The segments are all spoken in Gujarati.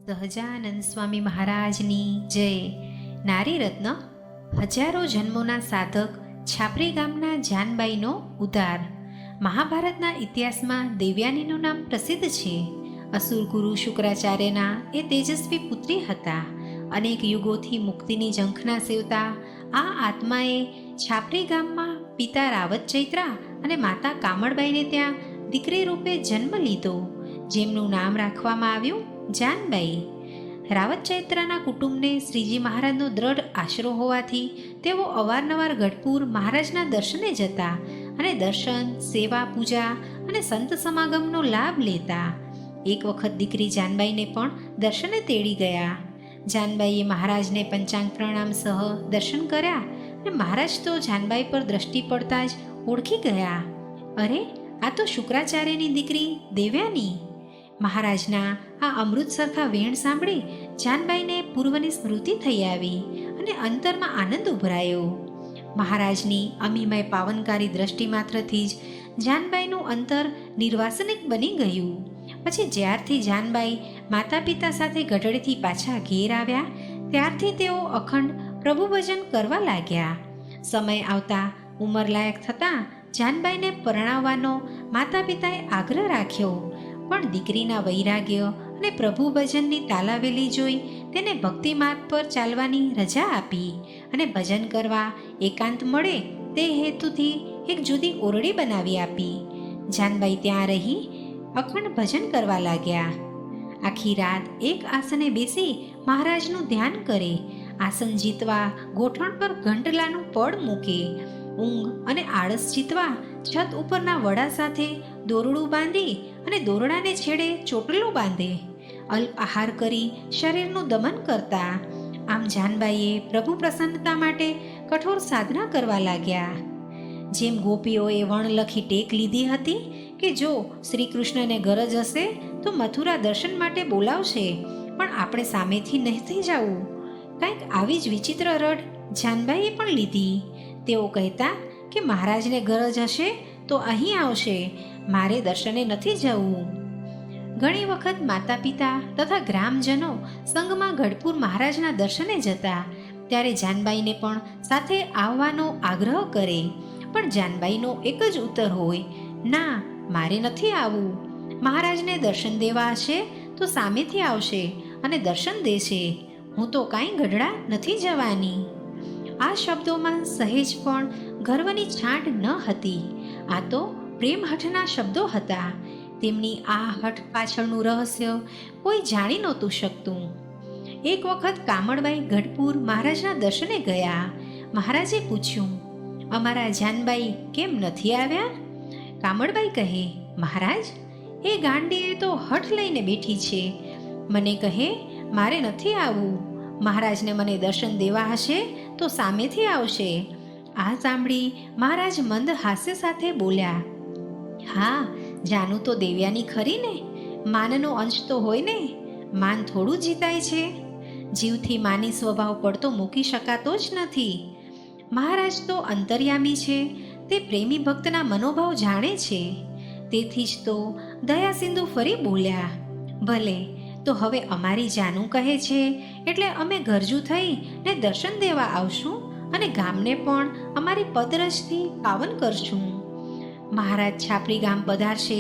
સહજાનંદ સ્વામી મહારાજની જય. નારી રત્ન. હજારો જન્મોના સાધક છાપરી ગામના જાનબાઈનો ઉદ્ધાર. મહાભારતના ઇતિહાસમાં દેવયાનીનું નામ પ્રસિદ્ધ છે. અસુર ગુરુ શુક્રાચાર્યના એ તેજસ્વી પુત્રી હતા. અનેક યુગોથી મુક્તિની ઝંખના સેવતા આ આત્માએ છાપરી ગામમાં પિતા રાવત ચૈત્રા અને માતા કામળબાઈને ત્યાં દીકરી રૂપે જન્મ લીધો, જેમનું નામ રાખવામાં આવ્યું જાનબાઈ. રાવત ચૈત્રના કુટુંબને શ્રીજી મહારાજનો દ્રઢ આશરો હોવાથી તેઓ અવારનવાર ગઢપુર મહારાજના દર્શને જતા અને દર્શન, સેવા, પૂજા અને સંત સમાગમનો લાભ લેતા. એક વખત દીકરી જાનબાઈને પણ દર્શને તેડી ગયા. જાનબાઈએ મહારાજને પંચાંગ પ્રણામ સહ દર્શન કર્યા અને મહારાજ તો જાનબાઈ પર દ્રષ્ટિ પડતા જ ઓળખી ગયા. અરે, આ તો શુક્રાચાર્યની દીકરી દેવયાની. મહારાજના આ અમૃત સરખા વેણ સાંભળી જાનબાઈને પૂર્વની સ્મૃતિ થઈ આવી અને અંતરમાં આનંદ ઉભરાયો. મહારાજની અમીમય પાવનકારી દ્રષ્ટિ માત્રથી જ જાનબાઈનું અંતર નિર્વાસનિક બની ગયું. પછી જ્યારથી જાનબાઈ માતા પિતા સાથે ગઢડેથી પાછા ઘેર આવ્યા ત્યારથી તેઓ અખંડ પ્રભુ ભજન કરવા લાગ્યા. સમય આવતા ઉંમરલાયક થતાં જાનબાઈને પરણાવવાનો માતા પિતાએ આગ્રહ રાખ્યો, પણ દીકરીના વૈરાગ્ય અને પ્રભુ ભજનની તાલાવેલી જોઈ તેને ભક્તિ માર્ગ પર ચાલવાની રજા આપી અને ભજન કરવા એકાંત મળે તે હેતુથી એક જુદી ઓરડી બનાવી આપી. જાનબાઈ ત્યાં રહી અખંડ ભજન કરવા લાગ્યા. આખી રાત એક આસને બેસી મહારાજનું ધ્યાન કરે. આસન જીતવા ગોઠણ પર ઘંટલાનું પડ મૂકે. ઊંઘ અને આળસ જીતવા છત ઉપરના વડા સાથે દોરડું બાંધી અને દોરડાને છેડે ચોટલો બાંધે. અલ્પ આહાર કરી શરીરનું દમન કરતા. આમ જાનબાઈએ પ્રભુ પ્રસન્નતા માટે કઠોર સાધના કરવા લાગ્યા. જેમ ગોપીઓએ વણલખી ટેક લીધી હતી કે જો શ્રી કૃષ્ણને ગરજ હશે તો મથુરા દર્શન માટે બોલાવશે, પણ આપણે સામેથી નથી જવું. કંઈક આવી જ વિચિત્ર રડ જાનબાઈએ પણ લીધી. તેઓ કહેતા કે મહારાજને ગરજ હશે તો અહીં આવશે, મારે દર્શને નથી જવું. ઘણી વખત માતા પિતા તથા ગ્રામજનો સંઘમાં ગઢપુર મહારાજના દર્શને જતા ત્યારે જાનબાઈને પણ સાથે આવવાનો આગ્રહ કરે, પણ જાનબાઈનો એક જ ઉત્તર હોય, ના, મારે નથી આવવું. મહારાજને દર્શન દેવા હશે તો સામેથી આવશે અને દર્શન દેશે, હું તો કાંઈ ગઢડા નથી જવાની. આ શબ્દોમાં સહેજ પણ ગર્વની છાંટ ન હતી. આ તો પ્રેમ હઠના શબ્દો હતા. તેમની આ હઠ પાછળનું રહસ્ય કોઈ જાણી નહોતું શકતું. એક વખત કામળબાઈ ગઢપુર મહારાજના દર્શને ગયા. મહારાજે પૂછ્યું, અમારા જાનબાઈ કેમ નથી આવ્યા? કામળબાઈ કહે, મહારાજ, એ ગાંડીએ તો હઠ લઈને બેઠી છે. મને કહે મારે નથી આવવું, મહારાજને મને દર્શન દેવા હશે તો સામેથી આવશે. આ સાંભળી મહારાજ મંદ હાસ્ય સાથે બોલ્યા, હા, જાનું તો દેવ્યાની ખરી ને, માનનો અંશ તો હોય ને, માન થોડું જીતાય છે. જીવથી માની સ્વભાવ પડતો મૂકી શકાતો જ નથી. મહારાજ તો અંતર્યામી છે, તે પ્રેમી ભક્તના મનોભાવ જાણે છે. તેથી જ તો દયા સિંધુ ફરી બોલ્યા, ભલે, તો હવે અમારી જાનું કહે છે એટલે અમે ગરજુ થઈ ને દર્શન દેવા આવશું અને ગામને પણ અમારી પદરજથી પાવન કરશું. મહારાજ છાપરી ગામ પધારશે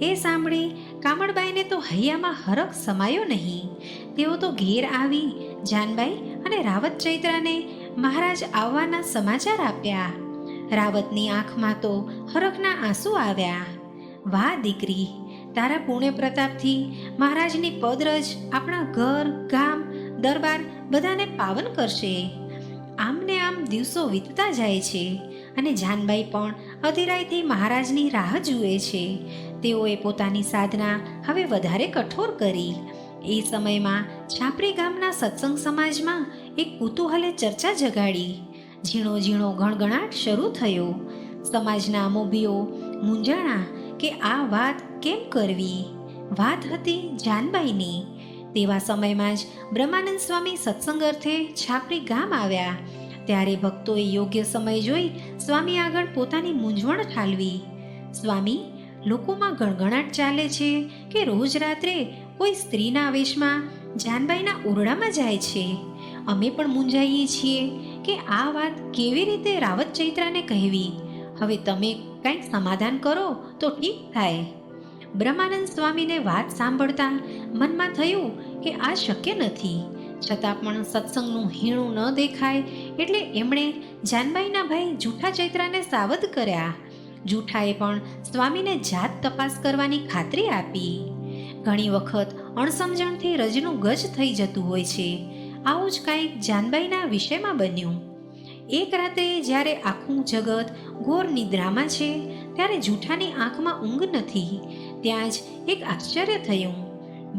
એ સાંભળી કામળબાઈને તો હૈયામાં હરખ સમાયો નહીં. તેઓ તો ઘેર આવી જાનબાઈ અને રાવત ચૈત્રાને મહારાજ આવવાના સમાચાર આપ્યા. રાવતની આંખમાં તો હરખના આંસુ આવ્યા. વાહ દીકરી, તારા પુણ્ય પ્રતાપથી મહારાજની પદરજ આપણા ઘર, ગામ, દરબાર બધાને પાવન કરશે. આમને આમ દિવસો વીતતા જાય છે અને જાનબાઈ પણ અધીરાઈથી મહારાજની રાહ જુએ છે. તેઓએ પોતાની સાધના હવે વધારે કઠોર કરી. એ સમયમાં છાપરી ગામના સત્સંગ સમાજમાં એક કુતૂહલે ચર્ચા જગાડી. ઝીણો ઝીણો ગણગણાટ શરૂ થયો. સમાજના મોભીઓ મૂંઝાણા કે આ વાત કેમ કરવી. વાત હતી જાનબાઈની. તેવા સમયમાં જ બ્રહ્માનંદ સ્વામી સત્સંગ અર્થે છાપરી ગામ આવ્યા. ત્યારે ભક્તોએ યોગ્ય સમય જોઈ સ્વામી આગળ પોતાની મૂંઝવણ ઠાલવી. સ્વામી, લોકોમાં ગણગણાટ ચાલે છે કે રોજ રાત્રે કોઈ સ્ત્રીના વેશમાં જાનબાઈના ઓરડામાં જાય છે. અમે પણ મૂંઝાઈએ છીએ કે આ વાત કેવી રીતે રાવત ચૈત્રાને કહેવી. હવે તમે કંઈક સમાધાન કરો તો ઠીક થાય. બ્રહ્માનંદ સ્વામીને વાત સાંભળતા મનમાં થયું કે આ શક્ય નથી. છતાં પણ સત્સંગનું હીણું ન દેખાય એટલે એમણે જાનબાઈના ભાઈ જૂઠા ચૈત્રાને સાવધ કર્યા. જૂઠાએ પણ સ્વામીને જાત તપાસ કરવાની ખાતરી આપી. ઘણી વખત અણસમજણથી રજનું ગજ થઈ જતું હોય છે. આવું જ કંઈક જાનબાઈના વિષયમાં બન્યું. એક રાતે જ્યારે આખું જગત ઘોર નિદ્રામાં છે ત્યારે જૂઠાની આંખમાં ઊંઘ નથી. ત્યાં જ એક આશ્ચર્ય થયું.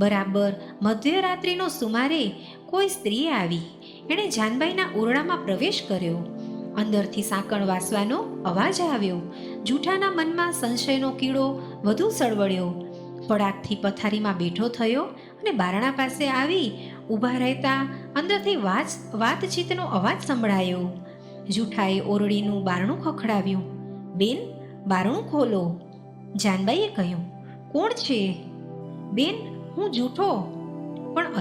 બરાબર મધ્યરાત્રિનો સુમારે કોઈ સ્ત્રી આવી. એણે જાનબાઈના ઓરડામાં પ્રવેશ કર્યો. અંદરથી સાંકળ વાસવાનો અવાજ આવ્યો. જૂઠાના મનમાં સંશયનો કીડો વધુ સળવળ્યો. ફળાકથી પથારીમાં બેઠો થયો અને બારણા પાસે આવી ઊભા રહેતા અંદરથી વાતચીતનો અવાજ સંભળાયો. જૂઠાએ ઓરડીનું બારણું ખખડાવ્યું. બેન, બારણું ખોલો. જાનબાઈએ કહ્યું, કોણ છે? બેન, હું જૂઠો. પણ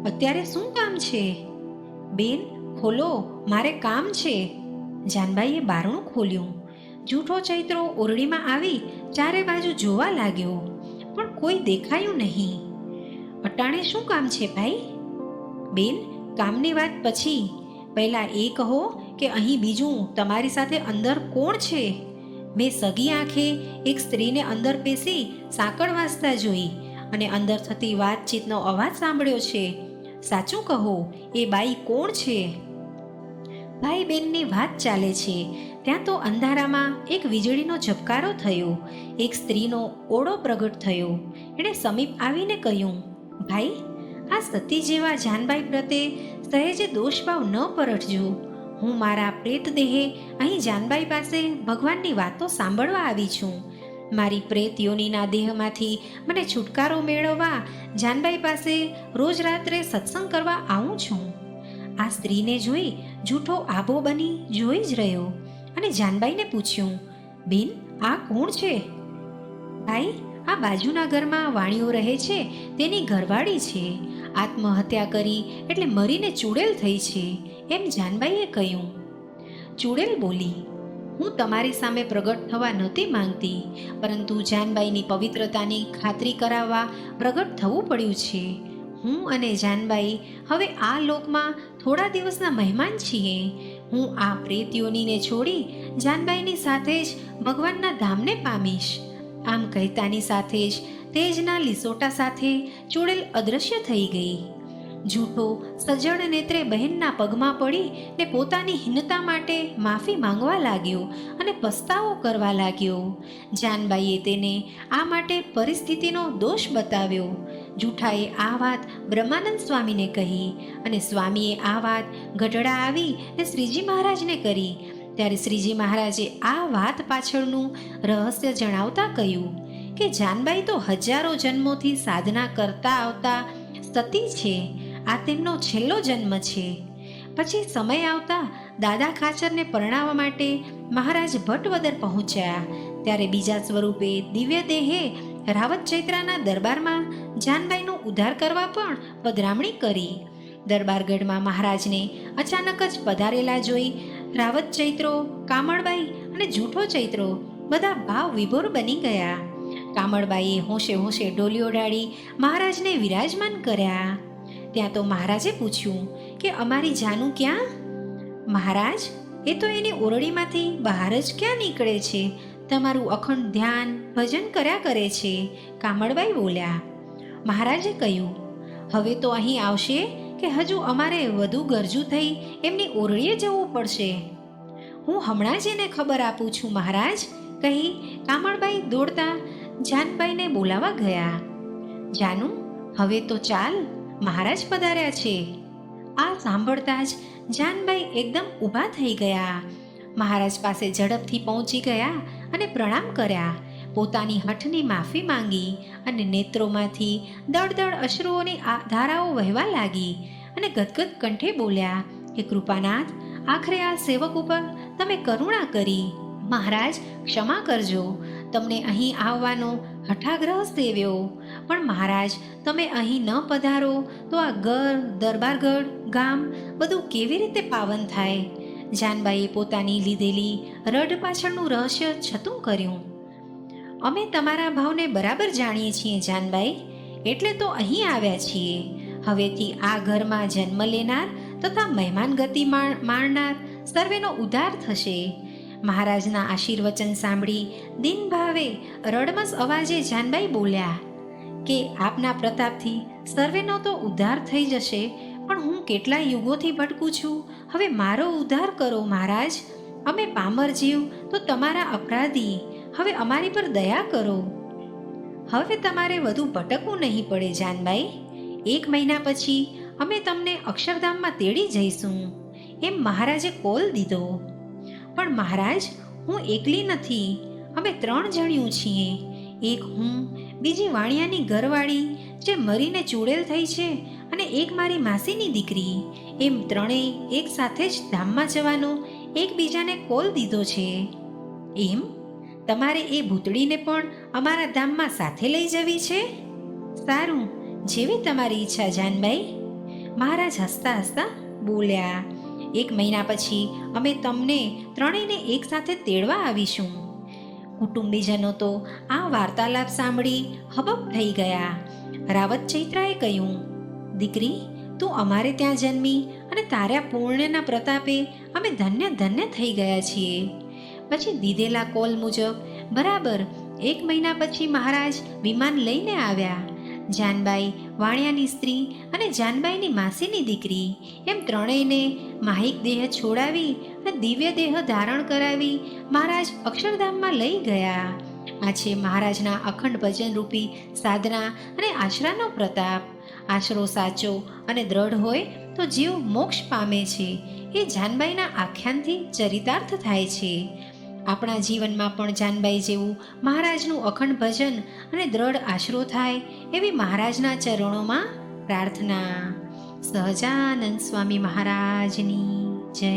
અત્યારે શું કામ છે? બેન, ખોલો, મારે કામ છે. જાનબાઈએ બારણું ખોલ્યું. જૂઠો ચૈત્રો ઓરડીમાં આવી ચારે બાજુ જોવા લાગ્યો, પણ કોઈ દેખાયું નહીં. અટાણે શું કામ છે ભાઈ? બેન, કામની વાત પછી. પહેલાં એ કહો કે અહીં બીજું તમારી સાથે અંદર કોણ છે? મેં સગી આંખે એક સ્ત્રીને અંદર પેસી સાંકળ વાસતા જોઈ અને અંદર થતી વાતચીતનો અવાજ સાંભળ્યો છે. સાચું કહો, એ બાઈ કોણ છે? ભાઈ બહેનની વાત ચાલે છે ત્યાં તો અંધારામાં એક વીજળીનો ઝબકારો થયો. એક સ્ત્રીનો ઓળો પ્રગટ થયો. એણે સમીપ આવીને કહ્યું, ભાઈ, આ સતી જેવા જાનબાઈ પ્રત્યે સહેજે દોષભાવ ન પરટજો. હું મારા પ્રેત દેહે અહીં જાનબાઈ પાસે ભગવાનની વાતો સાંભળવા આવી છું. મારી પ્રેત યોનીના દેહમાંથી મને છુટકારો મેળવવા જાનબાઈ પાસે રોજ રાત્રે સત્સંગ કરવા આવું છું. આ સ્ત્રીને જોઈ જૂઠો આભો બની જોઈ જ રહ્યો અને જાનબાઈને પૂછ્યું, બેન, આ કોણ છે? ભાઈ, આ બાજુના ઘરમાં વાણીઓ રહે છે તેની ઘરવાળી છે. આત્મહત્યા કરી એટલે મરીને ચૂડેલ થઈ છે, એમ જાનબાઈએ કહ્યું. ચૂડેલ બોલી, હું તમારી સામે પ્રગટ થવા નહોતી માંગતી, પરંતુ જાનબાઈની પવિત્રતાની ખાતરી કરાવવા પ્રગટ થવું પડ્યું છે. હું અને જાનબાઈ હવે આ લોકમાં થોડા દિવસના મહેમાન છીએ. હું આ પ્રેતયોનીને છોડી જાનબાઈની સાથે જ ભગવાનના ધામને પામીશ. આમ કહેતાની સાથે જ તેજના લીસોટા સાથે ચૂડેલ અદૃશ્ય થઈ ગઈ. જૂઠો સજ્જડ નેત્રે બહેનના પગમાં પડી ને પોતાની હીનતા માટે માફી માંગવા લાગ્યો અને પસ્તાવો કરવા લાગ્યો. જાનબાઈએ તેને આ માટે પરિસ્થિતિનો દોષ બતાવ્યો. જૂઠાએ આ વાત બ્રહ્માનંદ સ્વામીને કહી અને સ્વામીએ આ વાત ગઢડા આવી ને શ્રીજી મહારાજને કરી. ત્યારે શ્રીજી મહારાજે આ વાત પાછળનું રહસ્ય જણાવતા કહ્યું કે જાનબાઈ તો હજારો જન્મોથી સાધના કરતા આવતા સતી છે. આ તેમનો છેલ્લો જન્મ છે. પછી સમય આવતા દાદા ખાચરને પરણાવવા માટે મહારાજ ભટ્ટવદર પહોંચ્યા. ત્યારે બીજા સ્વરૂપે દિવ્ય દેહે રાવત ચૈત્રાના દરબારમાં જાનબાઈનો ઉદ્ધાર કરવા પણ પધરામણી કરી. દરબારગઢમાં મહારાજને અચાનક જ પધારેલા જોઈ રાવત ચૈત્રો, કામળબાઈ અને જૂઠો ચૈત્રો બધા ભાવ વિભોર બની ગયા. કામળબાઈએ હોંશે હોંશે ડોલીઓ ડાળી મહારાજને વિરાજમાન કર્યા. ત્યાં તો મહારાજે પૂછ્યું કે અમારી જાનુ ક્યાં? મહારાજ, એ તો એની ઓરડીમાંથી બહાર જ ક્યાં નીકળે છે, તમારું અખંડ ધ્યાન ભજન કર્યા કરે છે. કામળબાઈ બોલ્યા. મહારાજે કહ્યું, હવે તો અહીં આવશે કે હજુ અમારે વધુ ગરજુ થઈ એમની ઓરડીએ જવું પડશે? હું હમણાં જ એને ખબર આપું છું મહારાજ, કહી કામળબાઈ દોડતા જાનબાઈને બોલાવા ગયા. જાનુ, હવે તો ચાલ, મહારાજ પધાર્યા છે. આ સાંભળતા જ જાનબાઈ એકદમ ઊભા થઈ ગયા. મહારાજ પાસે ઝડપથી પહોંચી ગયા અને પ્રણામ કર્યા. પોતાની હઠની માફી માંગી અને નેત્રોમાંથી દળદળ અશ્રુઓની ધારાઓ વહેવા લાગી અને ગદગદ કંઠે બોલ્યા કે કૃપાનાથ, આખરે આ સેવક ઉપર તમે કરુણા કરી. મહારાજ, ક્ષમા કરજો. તમને અહીં આવવાનો હઠાગ્રહ સેવ્યો. પણ મહારાજ, તમે અહીં ન પધારો તો આ ઘર, દરબારગઢ, ગામ બધું કેવી રીતે પાવન થાય? જાનબાઈએ પોતાની લીધેલી રડ પાછળનું રહસ્ય છતું કર્યું. અમે તમારા ભાવને બરાબર જાણીએ છીએ જાનબાઈ, એટલે તો અહીં આવ્યા છીએ. હવેથી આ ઘરમાં જન્મ લેનાર તથા મહેમાન ગતિ માણનાર સર્વેનો ઉદ્ધાર થશે. મહારાજના આશીર્વચન સાંભળી દિન ભાવે રડમસ અવાજે જાનબાઈ બોલ્યા કે આપના પ્રતાપથી સર્વેનો તો ઉદ્ધાર થઈ જશે, પણ હું કેટલા યુગોથી ભટકું છું. હવે મારો ઉદ્ધાર કરો મહારાજ. અમે પામર જીવ તો તમારા અપરાધી, હવે અમારી પર દયા કરો. હવે તમારે વધુ ભટકવું નહીં પડે જાનબાઈ. 1 મહિના પછી અમે તમને અક્ષરધામમાં તેડી જઈશું, એમ મહારાજે કોલ દીધો. પણ મહારાજ, હું એકલી નથી, અમે 3 જણિયું છીએ. એક હું, બીજી વાણિયાની ઘરવાળી જે મરીને ચૂડેલ થઈ છે, અને એક મારી માસીની દીકરી. એમ ત્રણેય એક સાથે જ ધામમાં જવાનો એકબીજાને કોલ દીધો છે. એમ તમારે એ ભૂતળીને પણ અમારા ધામમાં સાથે લઈ જવી છે? સારું, જેવી તમારી ઈચ્છા જાનબાઈ. મહારાજ હસતા હસતા બોલ્યા, 1 મહિના પછી અમે તમને ત્રણેયને એક સાથે તેડવા આવીશું. કુટુંબીજનો તો આ વાર્તાલાપ સાંભળી હબક થઈ ગયા. રાવત ચૈત્રાએ કહ્યું, દીકરી, તું અમારે ત્યાં જન્મી અને તારા પુણ્યના પ્રતાપે અમે ધન્ય ધન્ય થઈ ગયા છીએ. પછી દીધેલા કોલ મુજબ બરાબર 1 મહિના પછી મહારાજ વિમાન લઈને આવ્યા. જાનબાઈ, વાણિયાની સ્ત્રી અને જાનબાઈની માસીની દીકરી એમ ત્રણેયને માહિક દેહ છોડાવી અને દિવ્ય દેહ ધારણ કરાવી મહારાજ અક્ષરધામમાં લઈ ગયા. આ છે મહારાજના અખંડ ભજન રૂપી સાધના અને આશરાનો પ્રતાપ. આશરો સાચો અને દ્રઢ હોય તો જીવ મોક્ષ પામે છે, એ જાનબાઈના આખ્યાનથી ચરિતાર્થ થાય છે. આપણા જીવનમાં પણ જાનબાઈ જેવું મહારાજનું અખંડ ભજન અને દ્રઢ આશરો થાય એવી મહારાજના ચરણોમાં પ્રાર્થના. સહજાનંદ સ્વામી મહારાજની જય.